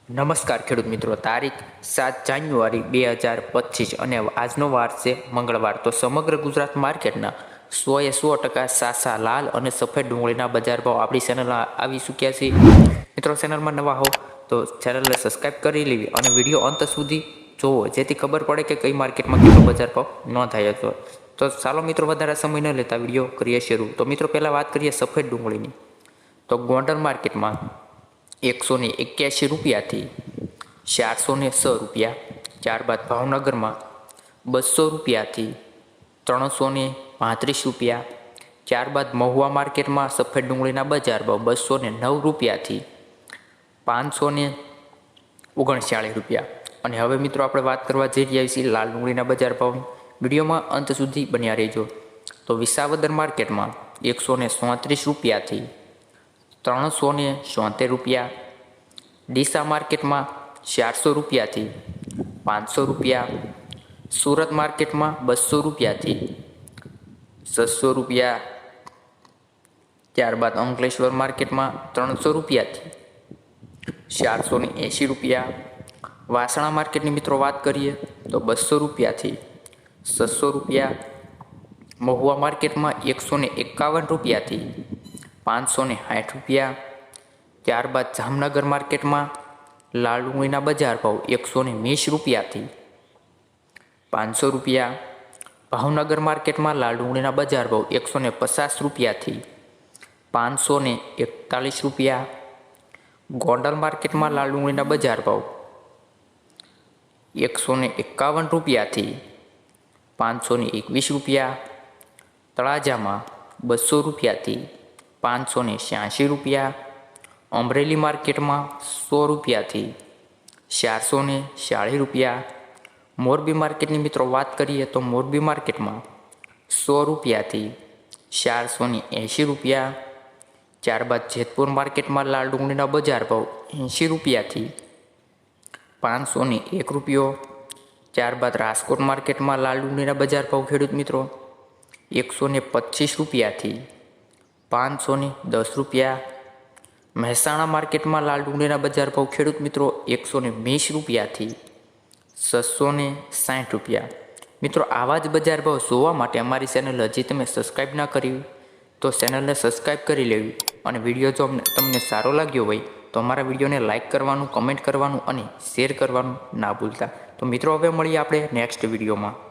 નમસ્કાર ખેડૂત મિત્રો, તારીખ 7 જાન્યુઆરી 2025 અને આજનો વાર છે મંગળવાર. તો સમગ્ર ગુજરાત માર્કેટના 100% સાસા લાલ અને સફેદ ડુંગળીના બજાર ભાવ આપણી ચેનલમાં આવી ચૂક્યા છે. મિત્રો, ચેનલમાં નવા હો તો ચેનલને સબસ્ક્રાઈબ કરી લેવી અને વિડીયો અંત સુધી જોવો, જેથી ખબર પડે કે કઈ માર્કેટમાં કેટલો બજાર ભાવ નોંધાયો હતો. તો ચાલો મિત્રો, વધારે સમય ન લેતા વિડીયો કરીએ શરૂ. તો મિત્રો, પહેલાં વાત કરીએ સફેદ ડુંગળીની. તો ગોંડલ માર્કેટમાં 181 રૂપિયાથી 406 રૂપિયા. ત્યારબાદ ભાવનગરમાં 200 રૂપિયાથી 335 રૂપિયા. ત્યારબાદ મહુવા માર્કેટમાં સફેદ ડુંગળીના બજાર ભાવ 209 રૂપિયાથી 539 રૂપિયા. અને હવે મિત્રો, આપણે વાત કરવા જઈ રહ્યા છીએ લાલ ડુંગળીના બજાર ભાવની. વિડીયોમાં અંત સુધી બન્યા રહેજો. તો વિસાવદર માર્કેટમાં 137 રૂપિયાથી 374 રૂપિયા. ડીસા માર્કેટમાં 400 રૂપિયાથી 500 રૂપિયા. સુરત માર્કેટમાં 200 રૂપિયાથી 600 રૂપિયા. ત્યારબાદ અંકલેશ્વર માર્કેટમાં 300 રૂપિયાથી 480 રૂપિયા. વાસણા માર્કેટની મિત્રો વાત કરીએ તો 200 રૂપિયાથી 600 રૂપિયા. મહુવા માર્કેટમાં 151 રૂપિયાથી 560 રૂપિયા. ત્યારબાદ જામનગર માર્કેટમાં લાલ ડુંગળીના બજાર ભાવ 120 રૂપિયાથી 500 રૂપિયા. ભાવનગર માર્કેટમાં લાલ ડુંગળીના બજાર ભાવ 150 રૂપિયાથી 541 રૂપિયા. ગોંડલ માર્કેટમાં લાલ ડુંગળીના બજાર ભાવ 151 રૂપિયાથી 521 રૂપિયા. તળાજામાં 200 રૂપિયાથી 586 રૂપિયા. અમરેલી માર્કેટમાં 100 રૂપિયાથી 440 રૂપિયા. મોરબી માર્કેટની મિત્રો વાત કરીએ તો મોરબી માર્કેટમાં 100 રૂપિયાથી 480 રૂપિયા. ત્યારબાદ જેતપુર માર્કેટમાં લાલ ડુંગળીના બજાર ભાવ 80 રૂપિયાથી 501 રૂપિયો. ત્યારબાદ રાજકોટ માર્કેટમાં લાલ ડુંગળીના બજાર ભાવ ખેડૂત મિત્રો 125 રૂપિયાથી 510 રૂપિયા. મહેસાણા માર્કેટમાં લાલ ડુંગળીના બજાર ભાવ ખેડૂત મિત્રો 120 રૂપિયાથી 660 રૂપિયા. મિત્રો, આવા જ બજાર ભાવ જોવા માટે અમારી ચેનલ હજી તમે સબસ્ક્રાઈબ ના કરી તો ચેનલને સબસ્ક્રાઈબ કરી લેવી. અને વિડીયો જો તમને સારો લાગ્યો હોય તો અમારા વિડીયોને લાઇક કરવાનું, કમેન્ટ કરવાનું અને શેર કરવાનું ના ભૂલતા. તો મિત્રો, હવે મળીએ આપણે નેક્સ્ટ વિડીયોમાં.